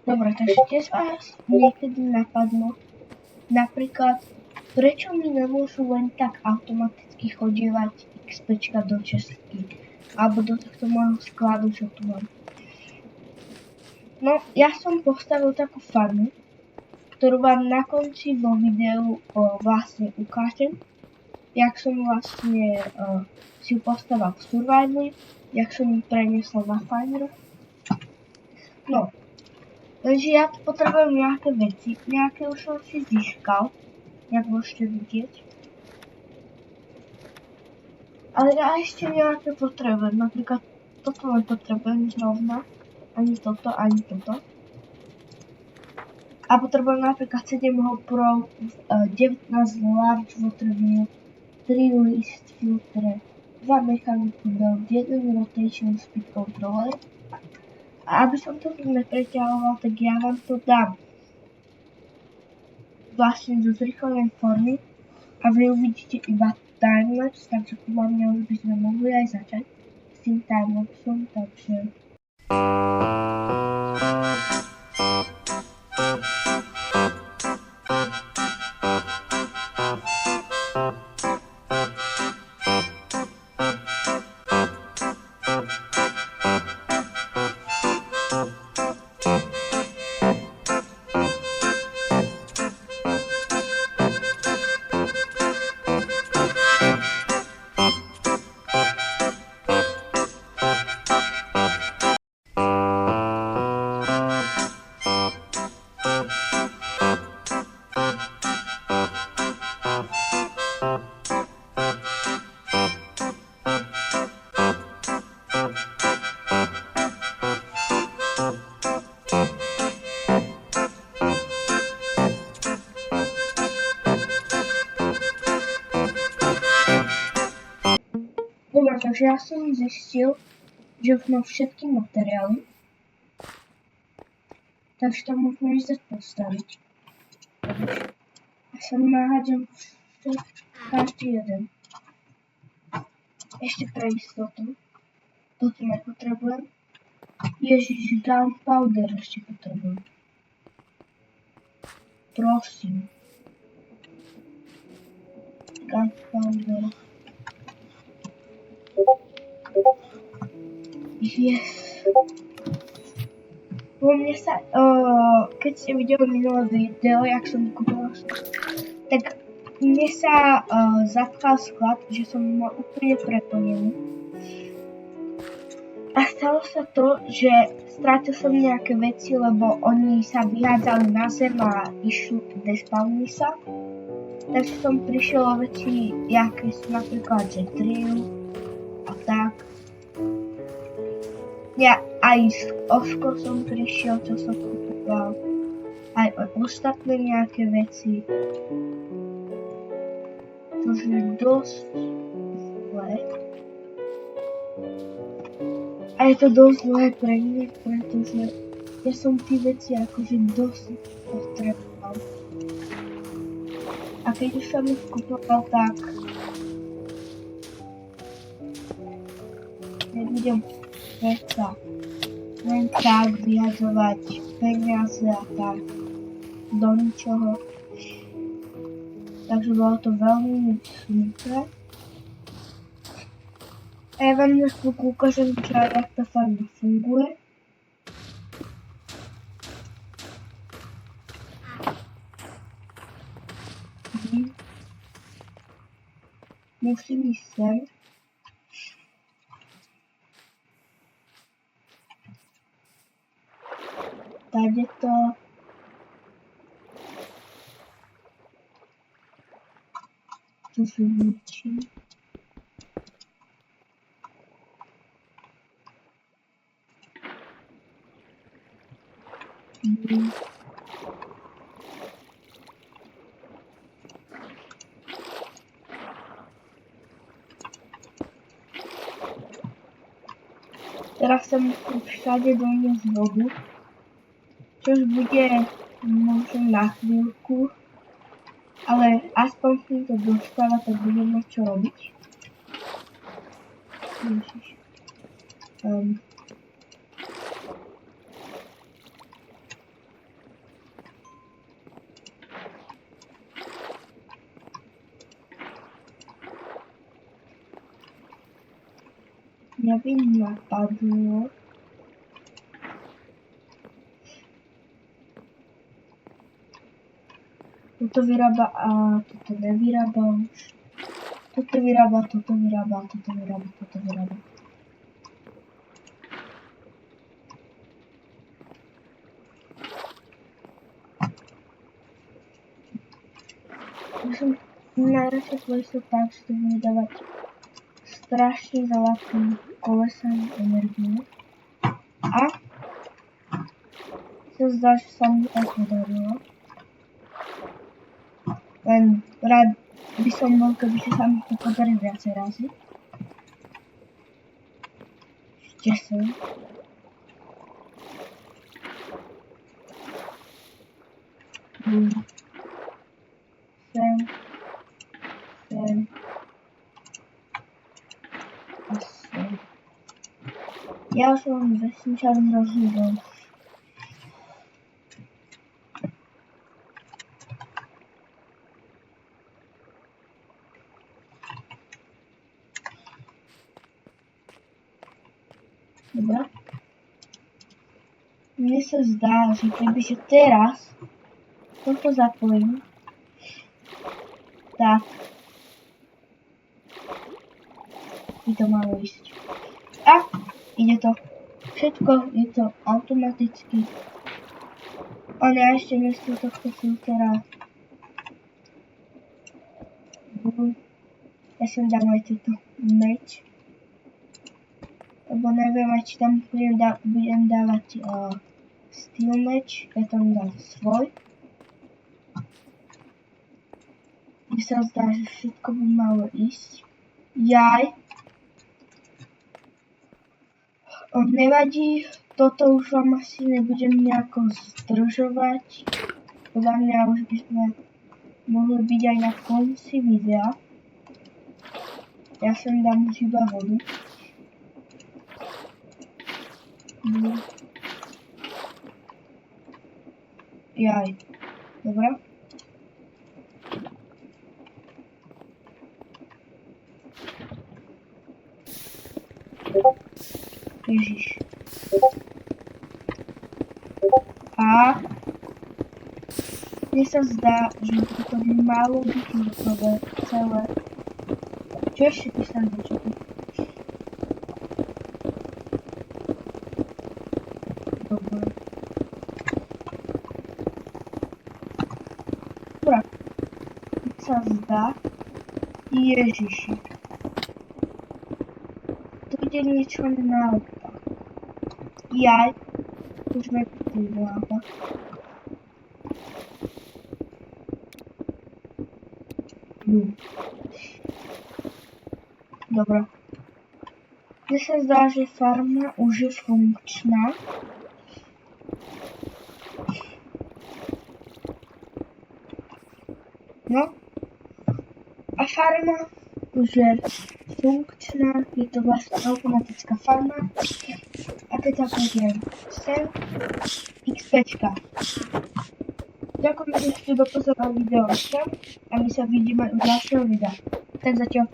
Dobre, takže tiež vás niekedy napadlo, napríklad, prečo mi nemôžu len tak automaticky chodievať XPčka do česky, alebo do tohto môjho skladu, čo tu mám. No, ja som postavil takú farmu, ktorú vám na konci vo videu vlastne ukážem, jak som vlastne si ju postavil v Survivali, jak som ju preniesol na Finder. No, takže ja tu potrebujem nejaké veci, nejaké už som si získal, jak môžete vidieť. Ale ja ešte nejaké potrebujem, napríklad toto nepotrebujem zrovna, ani toto, ani toto. A potrebujem napríklad 7 hoprov, 19 large water wheel, 3 list filtre, 2 mechanical belt, 1 rotation speed controller. A aby som to nepreťahoval, tak ja vám to dám vlastne do zrýchlenej formy a vy uvidíte iba timelapse, takže podľa mňa už by sme mohli aj začať s tým timelapsom, takže... Dobre, takže ja som zistil, že už mám všetky materiály. Takže to môžeme ísť postaviť. Ja sa nahádžam každý jeden. Ešte pre istotu. Toto nepotrebujem. Ježiš, gunpowder ešte potrebujem. Prosím. Gunpowder. Yes. Po mne sa, keď ste videli minulé video, jak som kúpila, tak mne sa zapchal sklad, že som mal úplne preplnený. A stalo sa to, že strátil som nejaké veci, lebo oni sa vyhádzali na zem a išli despawnili sa. Takže som prišiel o veci, jaké sú napríklad že drill a tak. Ja aj z osko som prišiel, čo som kupoval. Aj ostatné nejaké veci. Což je dosť zlé. A je to dosť zlé pre mňa, pretože ja som tie veci akože dosť potreboval. A keď už som ich kupoval, tak nebudem predsa len tak vyhadzovať peniaze a tak do ničoho. Takže bolo to veľmi smutné. A ja vám na chvíľku ukážem, jak tá farma funguje. Musím ísť sem. Tady to. Tu sú vúči. Teraz sa musím všade doniesť vodu, čož bude možno na chvíľku, ale aspoň s tým to dostáva, tak budem mať čo robiť. Ježiš. 。Mě by napadlo, toto vyrába a toto nevyrába už. Toto vyrába, toto vyrába, toto vyrába, toto vyrába. Musím najradšej svojstvo tak, že to bude dávať strašne veľa tým kolesám energiu. A sa zdá, že sa mi aj podarilo. Len rád by som bol, keby sa mi to podarí viacej razy. Ešte sem. Sem. Sem. A sem. Ja už mám vesničan rozhýbal. Dobre. Mne sa zdá, že kebyže teraz toto zapojím, tak by to malo ísť. A ide to. Všetko je to automaticky. Ale ja ešte miesto tohto filtera ja sem dám aj túto meč. Lebo neviem, či tam budem dávať steel meč, ja tam dám svoj. Mne sa zdá, že všetko by malo ísť. Jaj. Nevadí, toto už vám asi nebudem nejako zdržovať. Podľa mňa už by sme mohli byť aj na konci videa. Ja sem dám už iba vodu. Jaj. Dobre. Ježiš. A mne sa zdá, že toto by malo byť hotové celé. Čo ešte ty sa nečoky? Dobre. Dobre. Mne sa zdá. Ježiši. Tu ide niečo na opak. Jaj. Už sme pri láva. Dobre. Mne sa zdá, že farma už je funkčná. No. A farma už je funkčná. Je to vlastne automatická farma. A keď sa pozriem sem, XPčka. Ďakujem, že ste dopozerali video sem a my sa vidíme u ďalšieho videa. Tak zatiaľ.